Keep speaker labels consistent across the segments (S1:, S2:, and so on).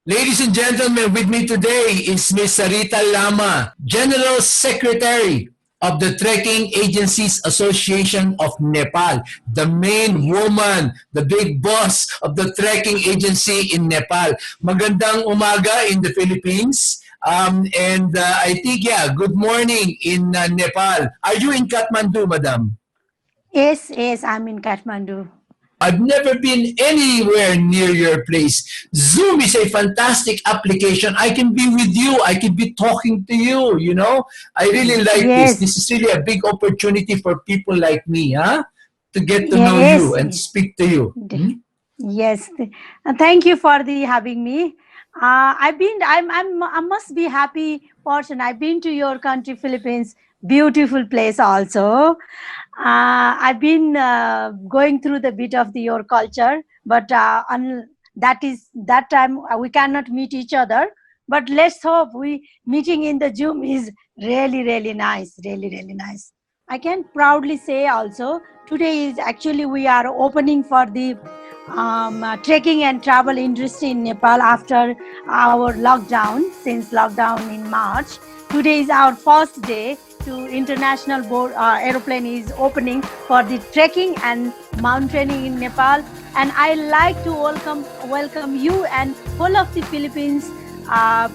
S1: Ladies and gentlemen, with me today is Ms. Sarita Lama, General Secretary of the Trekking Agencies Association of Nepal, the main woman, the big boss of the trekking agency in Nepal. Magandang umaga in the Philippines. I think, good morning in Nepal. Are you in Kathmandu, madam?
S2: Yes, I'm in Kathmandu.
S1: I've never been anywhere near your place. Zoom is a fantastic application. I can be with you. I can be talking to you, you know. I really like this.
S2: Yes,
S1: This is really a big opportunity for people like me, huh? To get to know you
S2: yes,
S1: and speak to you. Hmm?
S2: yes. Thank you for the having me. I must be happy person. I've been to your country, Philippines. Beautiful place also. I've been going through the bit of your culture, but that time we cannot meet each other. But let's hope we meeting in the Zoom is really nice, really nice. I can proudly say also today is actually we are opening for the trekking and travel industry in Nepal after our lockdown since lockdown in March. Today is our first day to international board aeroplane is opening for the trekking and mountaineering in Nepal, and I like to welcome you and whole of the Philippines,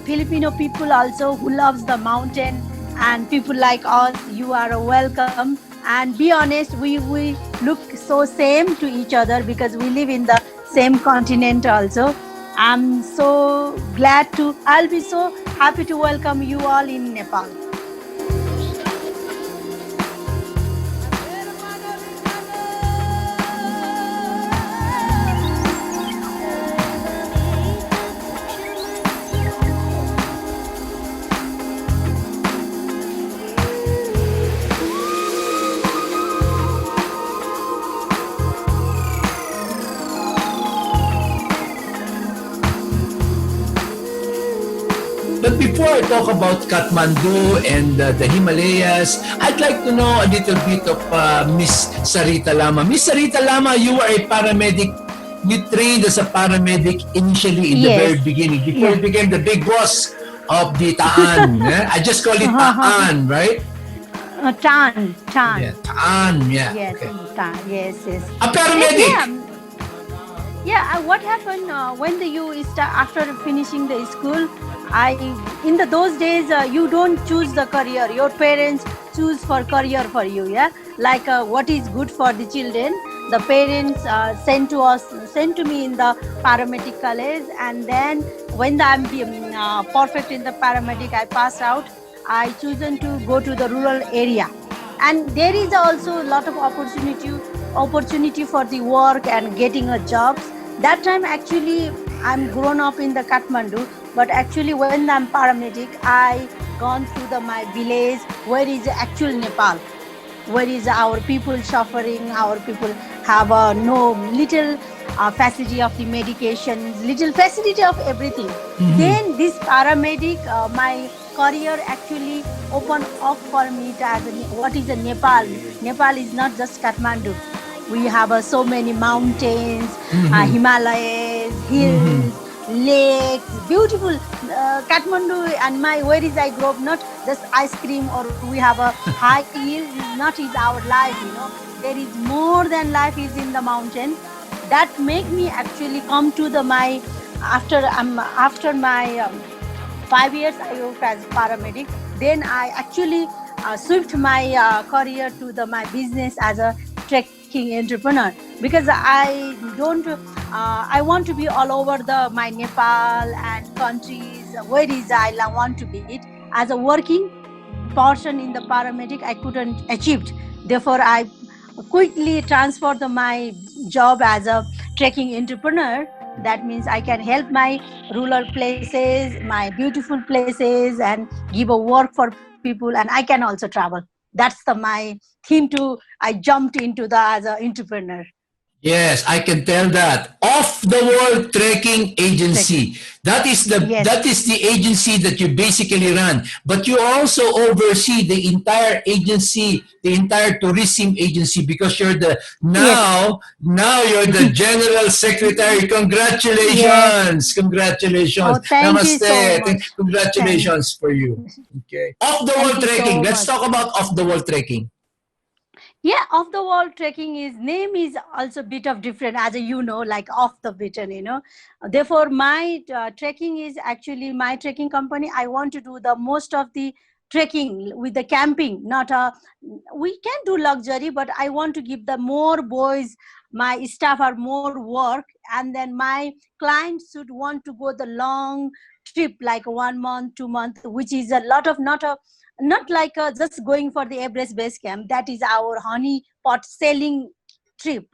S2: Filipino people also who loves the mountain, and people like us. You are welcome, and be honest, we look so same to each other because we live in the same continent also. I'm so glad to, I'll be so happy to welcome you all in Nepal.
S1: But before I talk about Kathmandu and the Himalayas, I'd like to know a little bit of Miss Sarita Lama. Miss Sarita Lama, you are a paramedic. You trained as a paramedic initially in the very
S2: Yes,
S1: beginning, before you
S2: yeah.
S1: became the big boss of the Taan. I just call it Taan, right?
S2: Tan.
S1: Yeah, Taan, yeah.
S2: Yes,
S1: Okay.
S2: yes.
S1: A
S2: Yes, yeah.
S1: paramedic.
S2: What happened when the you start after finishing the school? I in those days you don't choose the career. Your parents choose for career for you. Yeah, like what is good for the children. The parents sent to me in the paramedic college, and then when I'm perfect in the paramedic, I passed out. I chosen to go to the rural area, and there is also a lot of opportunity for the work and getting a jobs. That time actually I'm grown up in the Kathmandu, but actually when I'm paramedic, I gone through my village where is actual Nepal, where is our people suffering, our people have no little facility of the medications, little facility of everything.
S1: Mhm.
S2: Then this paramedic, my career actually opened up for me to as what is a Nepal. Nepal is not just Kathmandu. We have so many mountains,
S1: Mhm.
S2: Himalayas,
S1: Mhm.
S2: hills, lakes, beautiful. Kathmandu and my where is I grew up, not just ice cream or we have a high hill is not is our life. There is more than life is in the mountain. That make me actually come to the my after my 5 years I worked as paramedic. Then I actually switched my career to my business as a trekking entrepreneur because I want to be all over the my Nepal and countries where is I want to be it as a working portion in the paramedic I couldn't achieve. Therefore, I quickly transferred my job as a trekking entrepreneur. That means I can help my rural places, my beautiful places, and give a work for people, and I can also travel. That's my theme to I jumped into the as an entrepreneur.
S1: Yes, I can tell that. Off the Wall Trekking
S2: Trekking.
S1: Agency.
S2: Yes.
S1: That is the agency that you basically run. But you also oversee the entire agency, the entire tourism agency, because you're the
S2: Yes.
S1: now you're the general secretary.
S2: Yes.
S1: Congratulations.
S2: Oh,
S1: Congratulations.
S2: thank you so
S1: Namaste.
S2: much. Thank.
S1: Congratulations for you. Okay. Off the
S2: Thank
S1: Wall
S2: you
S1: Trekking.
S2: so
S1: Let's
S2: much.
S1: talk about off the wall trekking.
S2: Yeah, off the wall trekking is name is also a bit of different, as you know, like off the beaten, Therefore, my trekking is actually my trekking company. I want to do the most of the trekking with the camping. Not a we can do luxury, but I want to give the more boys. My staff are more work, and then my clients should want to go the long trip, like 1 month, 2 month, which is a lot of not like just going for the Everest base camp. That is our honey pot selling trip.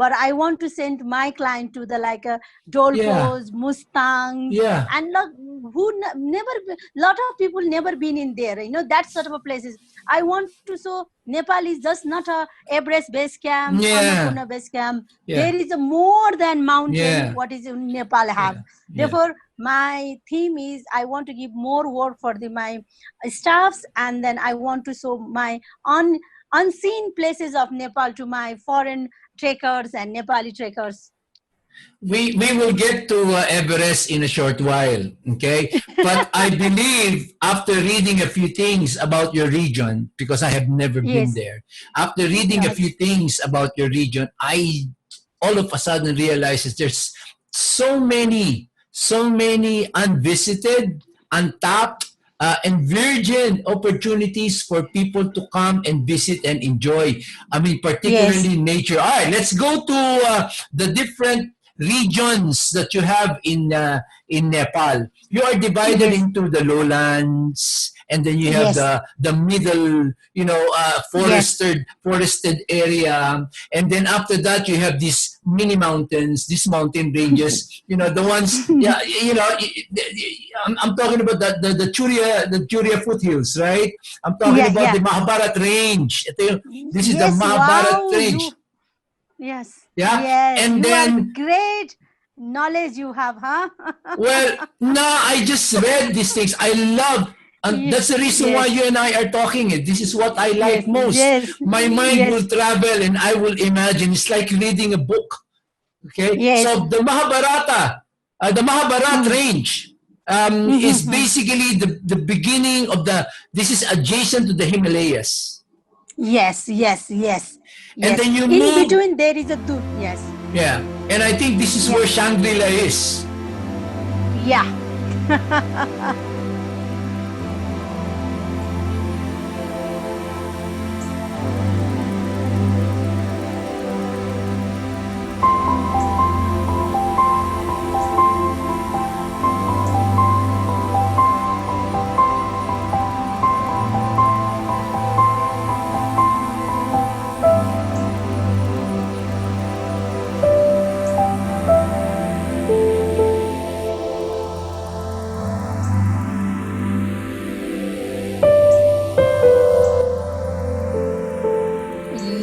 S2: But I want to send my client to the like
S1: Yeah.
S2: Dolpos, Mustangs,
S1: Yeah.
S2: and look, never lot of people never been in there. That sort of a places. I want to show Nepal is just not a Everest base camp,
S1: Yeah.
S2: Annapurna base camp.
S1: Yeah.
S2: There is a more than mountain.
S1: Yeah.
S2: What is in Nepal have?
S1: Yeah. Yeah.
S2: Therefore, my theme is I want to give more work for the my staffs, and then I want to show my unseen places of Nepal to my foreign trekkers and Nepali trekkers.
S1: We will get to Everest in a short while, okay? But I believe after reading a few things about your region, because I have never been
S2: Yes.
S1: there, after reading a few
S2: Yes.
S1: things about your region, I all of a sudden realizes there's so many unvisited, untapped, and virgin opportunities for people to come and visit and enjoy. I mean,
S2: Yes.
S1: particularly nature. All right, let's go to the different regions that you have in Nepal. You are divided
S2: Yes.
S1: into the lowlands, and then you have
S2: Yes.
S1: the middle,
S2: Yes.
S1: forested area, and then after that you have these mini mountains, these mountain ranges. The ones, yeah, I'm talking about the Churia foothills, right? I'm talking
S2: Yeah.
S1: about the
S2: Yeah.
S1: Mahabharat range. This is the
S2: Yes.
S1: Mahabharat
S2: Wow.
S1: range.
S2: Yes.
S1: Yeah,
S2: Yes.
S1: and
S2: You are
S1: then,
S2: great knowledge you have, huh?
S1: well, no, I just read these things. I love, and that's the reason why
S2: Yes.
S1: you and I are talking it. This is what I
S2: Yes.
S1: like most.
S2: Yes.
S1: My mind will
S2: Yes.
S1: travel and I will imagine. It's like reading a book. Okay,
S2: Yes.
S1: so the Mahabharat
S2: Mm.
S1: range is
S2: Mhm.
S1: basically the beginning of the. This is adjacent to the Himalayas,
S2: Yes. Yes. Yes.
S1: and
S2: Yes.
S1: then you
S2: In
S1: move.
S2: between there is a yes.
S1: Yeah, and I think this is
S2: Yeah.
S1: where Shangri-La is.
S2: Yeah.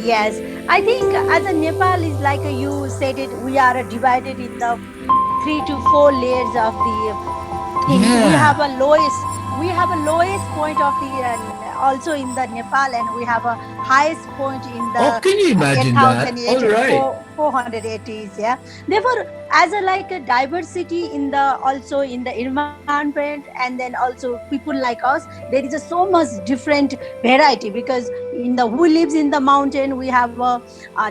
S2: Yes, I think as a Nepal is like you said it, we are divided in the 3 to 4 layers of the things.
S1: Yeah.
S2: We have a lowest point of the also in the Nepal, and we have a highest point in
S1: Oh,
S2: the
S1: can you imagine that? All
S2: 8,008
S1: right.
S2: 480s. Yeah, therefore as a like a diversity in the also in the environment, and then also people like us, there is a so much different variety, because in the who lives in the mountain, we have a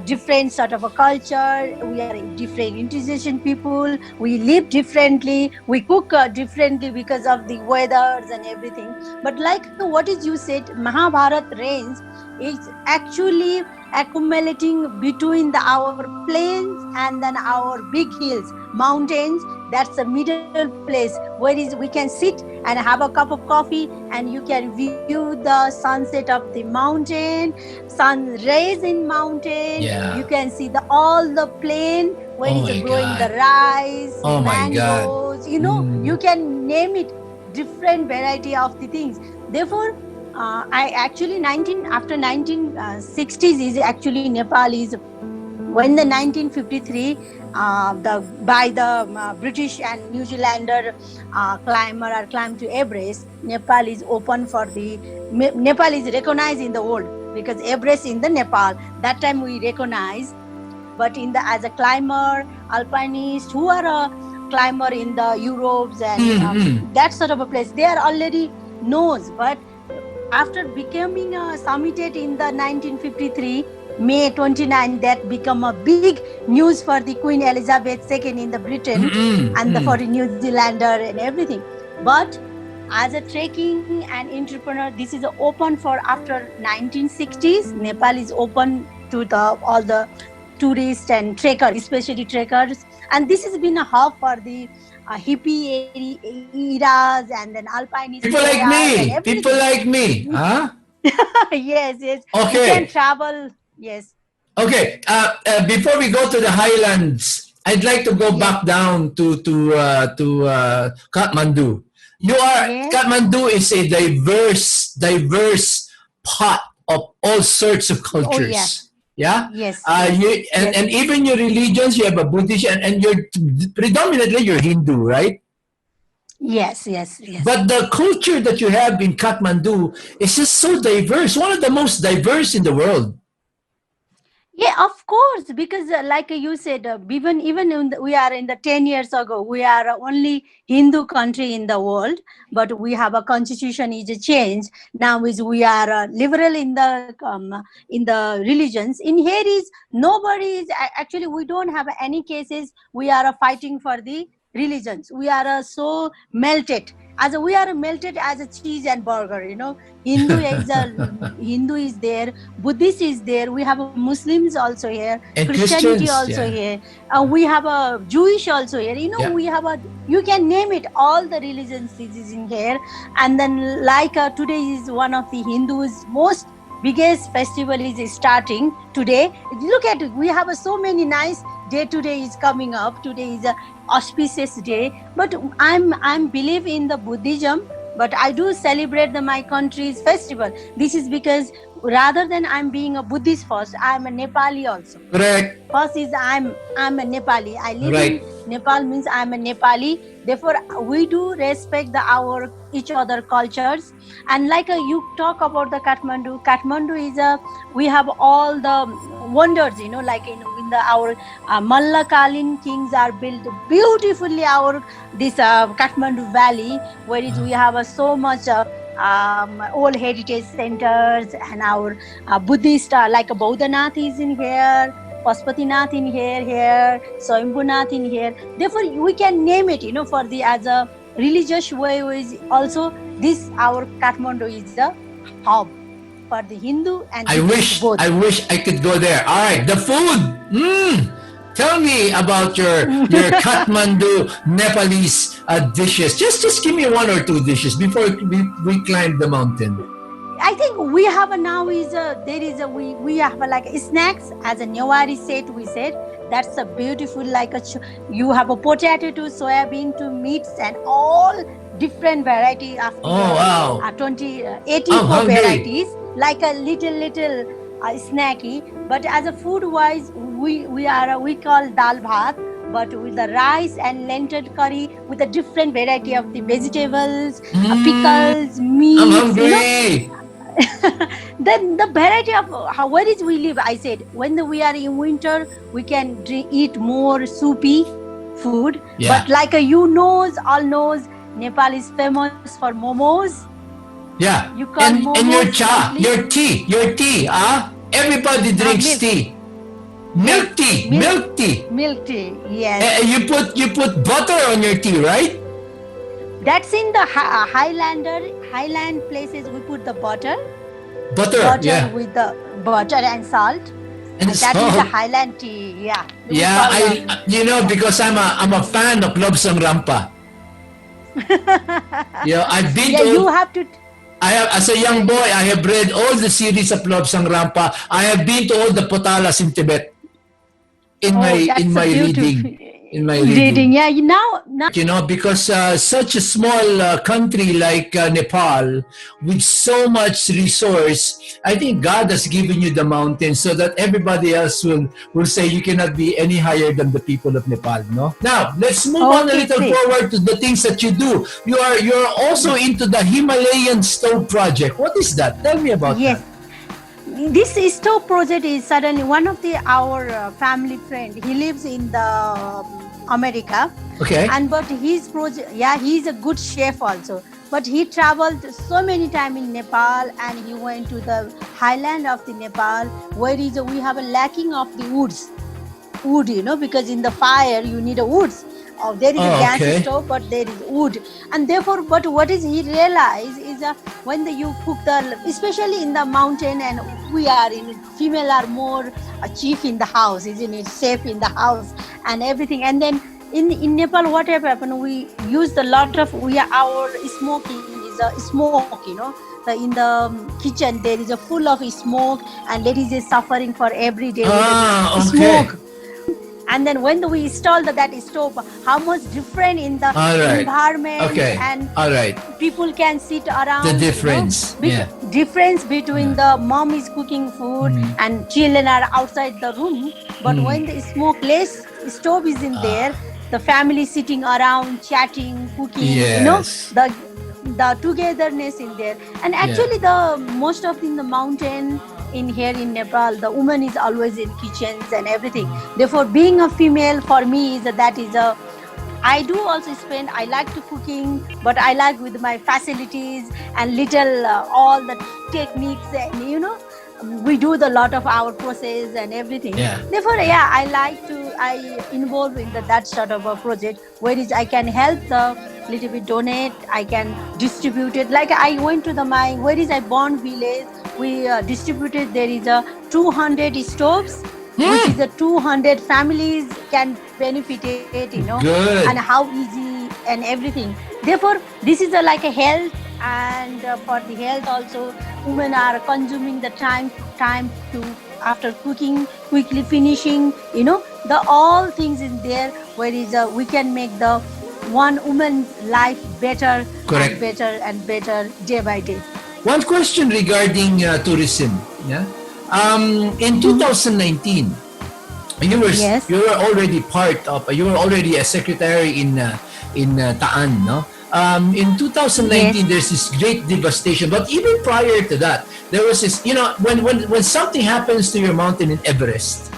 S2: different sort of a culture. We are a different intelligent people, we live differently, we cook differently because of the weathers and everything. But like what is you said, Mahabharat range is actually accumulating between our plains and then our big hills mountains. That's the middle place where is we can sit and have a cup of coffee, and you can view the sunset of the mountain, sun rays in mountain. You
S1: Yeah.
S2: can see the all the plain where
S1: Oh
S2: is
S1: my
S2: growing the
S1: God.
S2: rice,
S1: Oh my God.
S2: mangoes. You
S1: Mm.
S2: can name it, different variety of the things. Therefore, I actually 19 after 1960s is actually Nepal is when the 1953 by the British and New Zealander climber are climbed to Everest, Nepal is open for the Nepal is recognized in the world, because Everest in the Nepal that time we recognize, but in the as a climber, alpinist who are a climber in the Europes and that sort of a place, they are already knows. But after becoming a summited in the 1953 May 29, that become a big news for the Queen Elizabeth II in the Britain and for the New Zealander and everything. But as a trekking and entrepreneur, this is open for after 1960s. Nepal is open to all the tourists and trekkers, especially trekkers. And this has been a hub for the hippie eras and then alpinist
S1: People like me. People like me. Huh?
S2: Yes.
S1: Okay.
S2: You can travel. Yes.
S1: Okay. Before we go to the highlands, I'd like to go back down to Kathmandu. Kathmandu is a diverse pot of all sorts of cultures.
S2: Oh,
S1: yeah.
S2: Yes.
S1: And even your religions, you have a Buddhist and you're predominantly you're Hindu, right?
S2: Yes.
S1: But the culture that you have in Kathmandu is just so diverse. One of the most diverse in the world.
S2: Yeah, of course, because like you said, even we are in the 10 years ago, we are only Hindu country in the world, but we have a constitution is a change. Now is we are liberal in the religions. In here is nobody is actually we don't have any cases. We are fighting for the religions. We are so melted. We are melted as a cheese and burger, Hindu is there, Buddhist is there, we have Muslims also here,
S1: and
S2: Christianity also here, we have a Jewish also here, we have you can name it, all the religions is in here. And then like today is one of the Hindus most biggest festival is starting today. Look at it, we have so many nice day today is coming up. Today is a auspicious day, but I'm believe in the Buddhism, but I do celebrate my country's festival. This is because rather than I'm being a Buddhist first, I'm a Nepali also.
S1: Correct.
S2: First is I'm a Nepali. I live in Nepal, means I'm a Nepali. Therefore, we do respect our each other cultures. And like you talk about the Kathmandu. Kathmandu is we have all the wonders, like in our Mallakalin kings are built beautifully. This Kathmandu Valley, where we have so much. Old heritage centers and our Buddhist like Bodhanath is in here, Pashupatinath in here, Swayambhunath in here. Therefore, we can name it, for the as a religious way is also this our Kathmandu is the hub for the Hindu and both.
S1: I wish I could go there. All right, the food. Tell me about your Kathmandu Nepalese dishes. Just give me one or two dishes before we climb the mountain.
S2: I think we have now we have like snacks as a Newari set. We said that's a beautiful you have a potato to soybean to meats and all different variety of 84 varieties, like a little snacky. But as a food wise, we call dal bhat, but with the rice and lentil curry with a different variety of the vegetables, pickles, meat.
S1: I'm hungry.
S2: Then the variety of where is we live, I said when we are in winter we can eat more soupy food. But like all knows Nepal is famous for momos.
S1: Yeah.
S2: You call momos
S1: and your tea. Everybody drinks tea. Milk tea.
S2: Milk tea, yes.
S1: You put butter on your tea, right?
S2: That's in the highland places. We put the butter with the butter and salt. And that is the highland tea.
S1: Yeah. Because I'm a fan of Lobsang Rampa. I've been to.
S2: You have to.
S1: As a young boy, I have read all the series of Lobsang Rampa. I have been to all the potalas in Tibet. In my reading. in my
S2: reading.
S1: reading.
S2: Yeah, now
S1: Because such a small country like Nepal, with so much resource, I think God has given you the mountains so that everybody else will say you cannot be any higher than the people of Nepal. No. Now let's move on a
S2: okay,
S1: little
S2: great.
S1: forward to the things that you do. You're also into the Himalayan stove project. What is that? Tell me about that.
S2: Yes, this stove project is suddenly one of the our family friend. He lives in the America,
S1: Okay.
S2: and but his project, yeah, he's a good chef also. But he traveled so many time in Nepal, and he went to the highland of the Nepal, where is we have a lacking of the wood, because in the fire you need a woods. There is a
S1: Oh,
S2: gas
S1: okay.
S2: stove, but there is wood, and therefore, but what is he realize is when you cook especially in the mountain, and we are in female are more a chief in the house, isn't it? Chef in the house and everything, and then in Nepal, whatever happened, we use a lot of our smoking is a smoke, in the kitchen there is a full of smoke, and ladies is suffering for every day with the
S1: Ah, okay.
S2: smoke. And then when we install that stove, how much different in the
S1: All right.
S2: environment,
S1: Okay.
S2: and
S1: All right.
S2: people can sit
S1: The
S2: around,
S1: difference. Yeah.
S2: difference between the mom is cooking food and children are outside the room. But when the smokeless stove is in there, the family sitting around chatting, cooking,
S1: Yes.
S2: the togetherness in there. And actually the most of in the mountain in here in Nepal, the woman is always in kitchens and everything. Therefore, being a female for me is that is a I do also spend. I like to cooking, but I like with my facilities and little all the techniques, and we do the lot of our process and everything.
S1: Yeah.
S2: Therefore, I involve in that sort of a project where is I can help the little bit donate. I can distribute it. Like I went to the my where is I born village. We distributed. There is a 200 stoves, which is the 200 families can benefit it,
S1: Good.
S2: and how easy and everything. Therefore, this is like a health, and for the health also, women are consuming the time to after cooking, quickly finishing, the all things in there, where is we can make the one woman's life better
S1: Correct.
S2: and better and better day by day.
S1: One question regarding tourism. Yeah. In 2019, you were
S2: Yes.
S1: you were already part of you were already a secretary in Taan, no? In 2019,
S2: Yes.
S1: there's this great devastation. But even prior to that, there was this. When something happens to your mountain in Everest,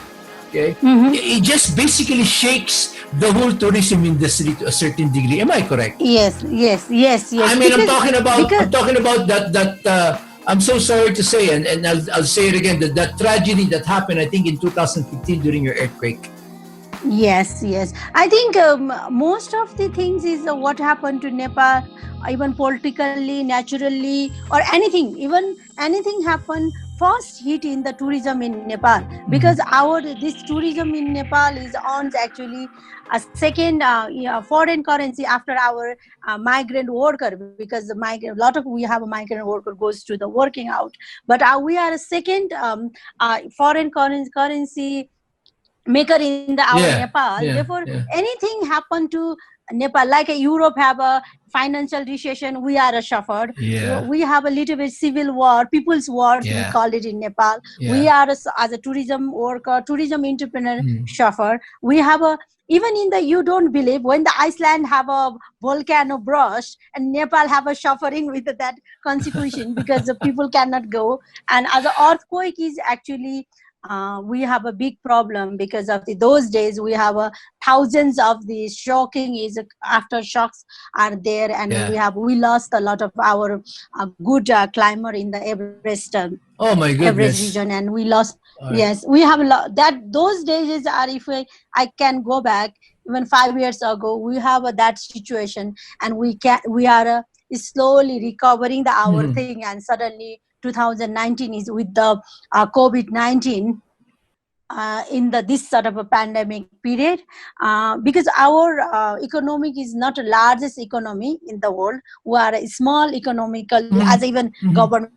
S1: okay, it just basically shakes the whole tourism industry to a certain degree. Am I correct?
S2: Yes, yes, yes, yes.
S1: I mean, I'm
S2: Because
S1: talking about that. I'm so sorry to say, and I'll say it again, that tragedy that happened, I think, in 2015 during your earthquake.
S2: yes, yes. I think most of the things is what happened to Nepal, even politically, naturally, or anything, even anything happen. First hit in the tourism in Nepal, because our this tourism in Nepal is on actually a second foreign currency after our migrant worker, because the migrant lot of we have a migrant worker goes to the working out, but we are a second foreign currency maker in our
S1: Yeah,
S2: Nepal.
S1: yeah,
S2: Therefore,
S1: yeah,
S2: anything happen to Nepal, like Europe have a financial recession, we are a suffered.
S1: yeah,
S2: We have a little bit civil war, people's wars, we
S1: yeah,
S2: call it in Nepal. We
S1: yeah.
S2: are as a tourism worker, tourism entrepreneur suffer. We have a even in the you don't believe when the Iceland have a volcano burst and Nepal have a suffering with that consequence because the people cannot go, and as an earthquake is actually we have a big problem because of those days we have thousands of the shocking is aftershocks are there, and
S1: Yeah.
S2: we lost a lot of our good climber in the
S1: Oh my
S2: Everest
S1: goodness.
S2: region, and we lost.
S1: All right.
S2: Yes, we have that those days are if I can go back even 5 years ago, we have that situation, and we are slowly recovering the our thing, and suddenly 2019 is with the COVID-19 in this sort of a pandemic period, because our economic is not the largest economy in the world. We are a small economically as even government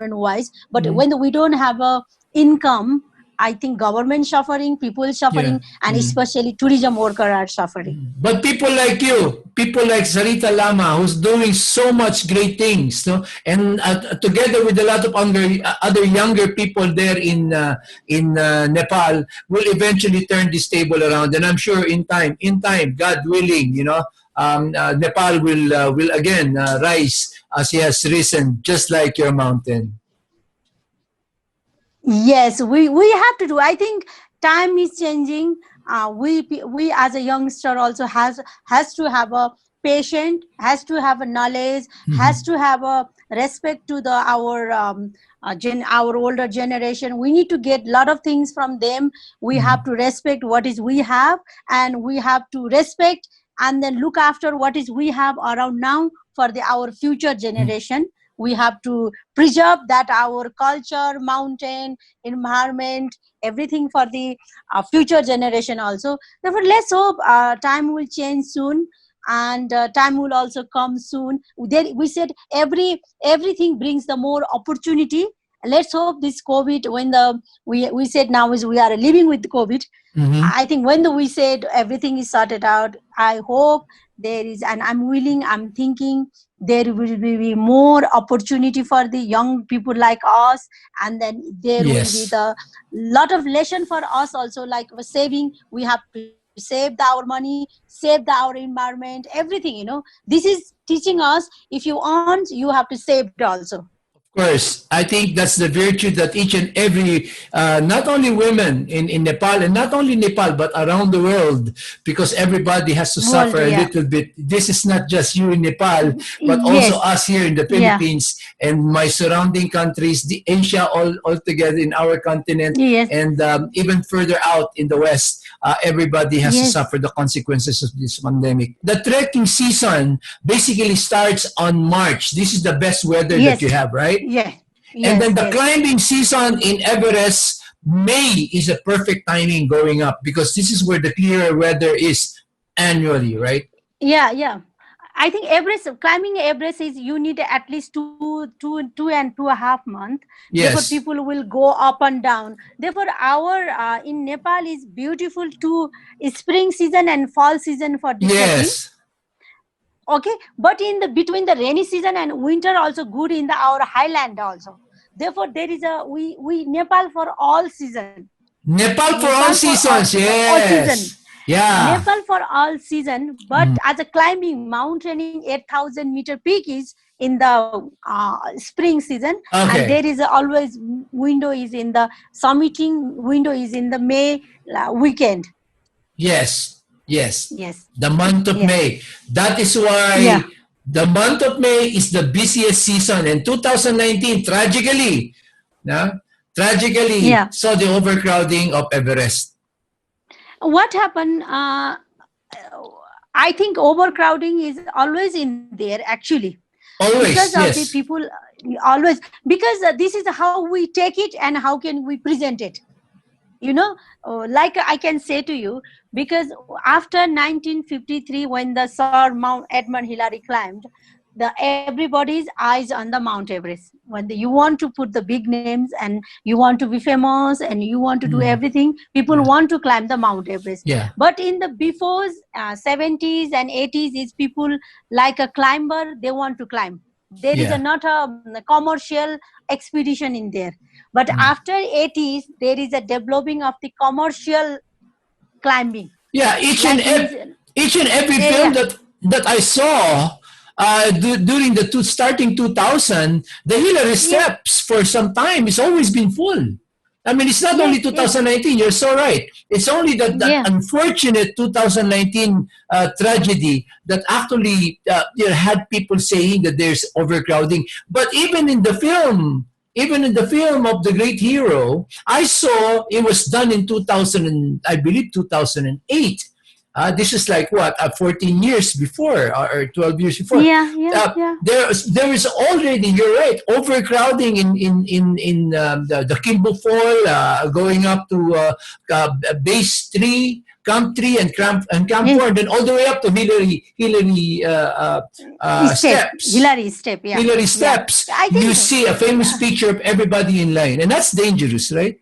S2: wise, but when we don't have a income, I think government suffering, people
S1: Yeah.
S2: suffering, and especially tourism worker are suffering.
S1: But people like you, people like Sarita Lama, who's doing so much great things, no? And together with a lot of other younger people there in Nepal, will eventually turn this table around. And I'm sure in time, God willing, Nepal will again rise as he has risen, just like your mountain.
S2: Yes, we have to do. I think time is changing. We as a youngster also has to have a patient, has to have a knowledge, has to have a respect to the our older generation. We need to get a lot of things from them. We have to respect what is we have, and we have to respect and then look after what is we have around now for our future generation. We have to preserve that our culture, mountain, environment, everything for the future generation also. Therefore, let's hope time will change soon, and time will also come soon. We said everything brings the more opportunity. Let's hope this COVID, when we said now is we are living with COVID. I think when we said everything is sorted out, I hope there is, and I'm willing, I'm thinking there will be more opportunity for the young people like us, and then there will be
S1: Yes.
S2: the lot of lesson for us also, like saving. We have to save our money, save our environment, everything. This is teaching us, if you earn, you have to save it also.
S1: Of course, I think that's the virtue that each and every, not only women in Nepal, and not only Nepal, but around the world, because everybody has to
S2: World,
S1: suffer a
S2: yeah.
S1: little bit. This is not just you in Nepal, but also
S2: Yes.
S1: us here in the
S2: Yeah.
S1: Philippines and my surrounding countries, the Asia all together in our continent,
S2: Yes.
S1: and even further out in the West. Everybody has to
S2: Yes.
S1: suffer the consequences of this pandemic. The trekking season basically starts on March. This is the best weather that
S2: Yes.
S1: you have, right?
S2: Yeah.
S1: And
S2: Yes.
S1: then the
S2: Yes.
S1: climbing season in Everest, May is a perfect timing going up, because this is where the clearer weather is annually, right?
S2: Yeah. Yeah. I think Everest, climbing Everest is, you need at least two and 2.5 months. Therefore,
S1: Yes.
S2: people will go up and down. Therefore, our in Nepal is beautiful to spring season and fall season for the trekking.
S1: Yes.
S2: Okay, but in the between the rainy season and winter also good in the our highland also. Therefore, there is a we Nepal for all season.
S1: Nepal for
S2: Nepal
S1: all
S2: for
S1: seasons.
S2: all season.
S1: Yes. Yeah.
S2: Nepal for all season, but as a climbing, mountaineering, 8,000-meter peak is in the spring season, and there
S1: Okay.
S2: is always window is in the summiting window is in the May weekend.
S1: Yes. Yes.
S2: Yes.
S1: The month of
S2: Yeah.
S1: May. That is
S2: Yeah.
S1: why the month of May is the busiest season. And 2019, tragically, na, tragically
S2: Yeah.
S1: saw the overcrowding of Everest.
S2: What happened? I think overcrowding is always in there actually, because
S1: Always,
S2: of the
S1: yes.
S2: people, always, because this is how we take it and how can we present it. Like I can say to you, because after 1953, when the Sir Mount Edmund Hillary climbed, the everybody's eyes on the Mount Everest. When you want to put the big names and you want to be famous and you want to do everything, people want to climb the Mount Everest.
S1: Yeah.
S2: But in the before 70s and 80s, is people like a climber, they want to climb. There is
S1: Yeah.
S2: not a commercial expedition in there. But after 80s, there is a developing of the commercial climbing.
S1: Yeah,
S2: Like
S1: each and every
S2: yeah,
S1: film
S2: yeah.
S1: that I saw during the starting 2000, the Hillary
S2: Yes,
S1: steps for some time it's always been full. I mean, it's not only
S2: yes, yes.
S1: 2019. You're so right. It's only that
S2: Yeah.
S1: unfortunate 2019 tragedy that actually had people saying that there's overcrowding. But even in the film of the great hero, I saw it was done in 2000, I believe 2008. This is like what 14 years before, or 12 years before.
S2: Yeah, yeah, yeah.
S1: There is already, you're right, overcrowding in the Kimbo Fall, going up to base 3, Camp 3, and Camp 4, and then all the way up to steps.
S2: Hillary step, yeah.
S1: Hillary
S2: Yeah.
S1: steps.
S2: I
S1: You
S2: think
S1: see a famous picture of everybody in line, and that's dangerous, right?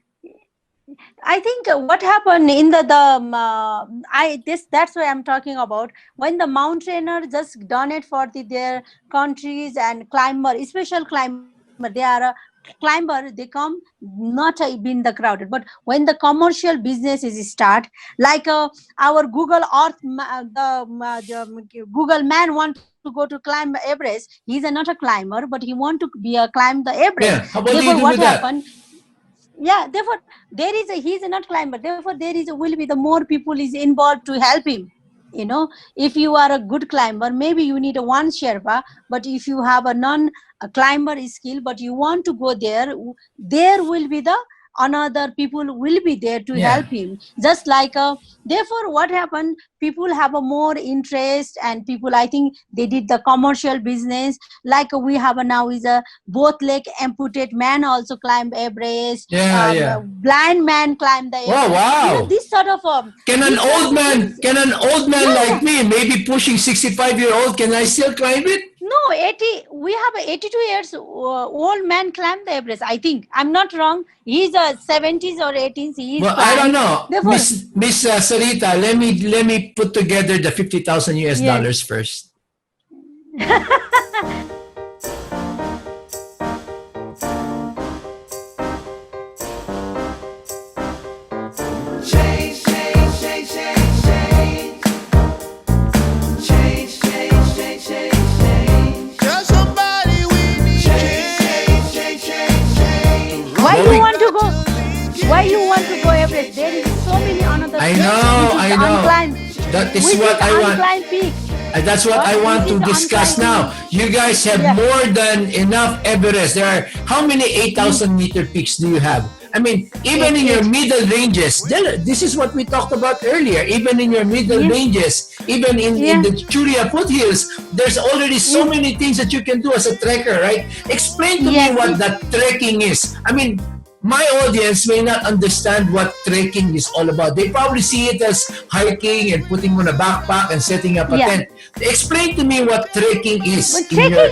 S2: I think what happened in I this that's why I'm talking about when the mountaineer just done it for their countries and climber, special climber. They are a climber. They come not being the crowded, but when the commercial business is start, like our Google Earth, the Google man want to go to climb Everest. He's a, not a climber, but he want to be a climb the Everest.
S1: Yeah. How about do you
S2: Therefore,
S1: do
S2: what
S1: with that?
S2: happened? Yeah, therefore there is a he's a not climber, therefore there is a will be the more people is involved to help him. If you are a good climber, maybe you need a one Sherpa, but if you have a non a climber skill but you want to go there, there will be the another people will be there to
S1: Yeah.
S2: help him, just like therefore what happened, people have a more interest, and people, I think they did the commercial business, like we have a now is a both leg amputate man also climb Everest,
S1: Yeah, yeah.
S2: blind man climb the
S1: Oh,
S2: Everest,
S1: wow.
S2: this sort of things.
S1: Can an old man
S2: Yeah,
S1: like me, maybe pushing 65-year-old, can I still climb it?
S2: no, 80. We have a 82 years old man climb the Everest. I think I'm not wrong. He's a 70s or 80s. He is
S1: Well, I don't
S2: climbed.
S1: know.
S2: Therefore,
S1: Miss Sarita, let me put together the 50,000 US
S2: yes.
S1: dollars first.
S2: Why you want to go? Why you want to go Everest? There is so many another
S1: I
S2: place
S1: know,
S2: which
S1: I
S2: is
S1: know.
S2: unclimbed.
S1: That is
S2: Which
S1: what
S2: is
S1: I want.
S2: unclimbed peak.
S1: That's what I want to discuss now. You guys have more than enough Everest. There are how many 8,000 meter peaks do you have? I mean, even in your middle ranges, this is what we talked about earlier. Even in your middle ranges, even in the Churia foothills, there's already so many things that you can do as a trekker, right? Explain to me what that trekking is. I mean, my audience may not understand what trekking is all about. They probably see it as hiking and putting on a backpack and setting up a tent. Explain to me what trekking is.
S2: But trekking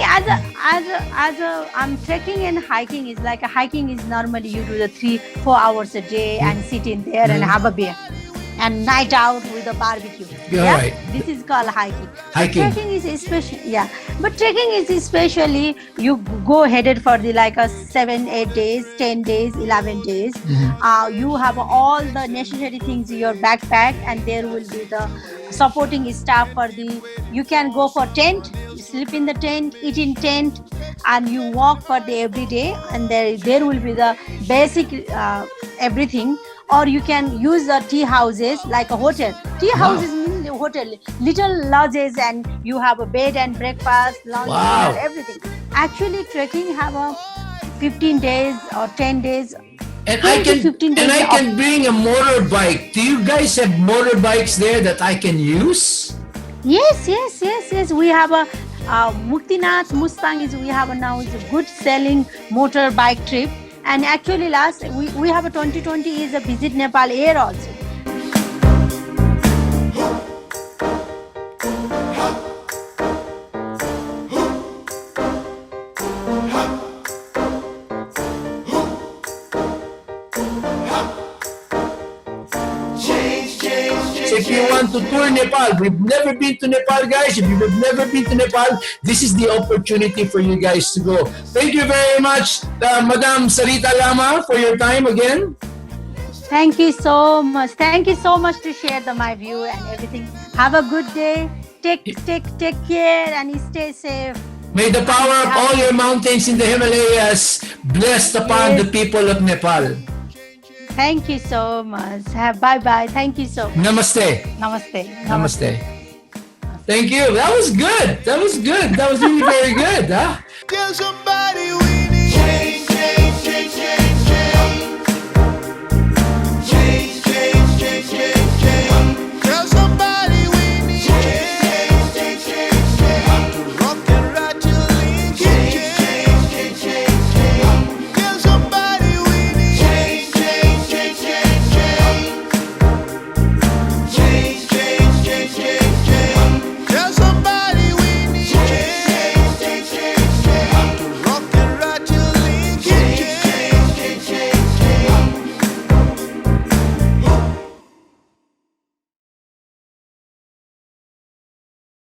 S2: trekking and hiking is like a hiking is normally you do the 3-4 hours a day and sit in there and have a beer and night out with a barbecue.
S1: Right.
S2: This is called hiking.
S1: Hiking.
S2: Trekking is especially but trekking is especially you go headed for the like a 7-8 days, 10 days, 11 days. You have all the necessary things in your backpack, and there will be the supporting staff for the. You can go for tent, sleep in the tent, eat in tent, and you walk for the every day, and there will be the basic everything. Or you can use the tea houses like a hotel. Tea houses mean hotel, little lodges, and you have a bed and breakfast, lunch, dinner, everything. Actually, trekking have a 15 days or 10 days.
S1: And I can bring a motorbike. Do you guys have motorbikes there that I can use?
S2: Yes. We have a Muktinath Mustang we have now is a good selling motorbike trip. And actually we have a 2020 is a visit Nepal Air also.
S1: If you want to tour Nepal, we've never been to Nepal, guys. If you've never been to Nepal, this is the opportunity for you guys to go. Thank you very much, Madam Sarita Lama, for your time again.
S2: Thank you so much. Thank you so much to share my view and everything. Have a good day. Take care and stay safe.
S1: May the power of all your mountains in the Himalayas bless upon the people of Nepal.
S2: Thank you so much. Bye-bye. Thank you so much.
S1: Namaste.
S2: Namaste.
S1: Thank you. That was good. That was really very good. Huh?
S3: Tell somebody we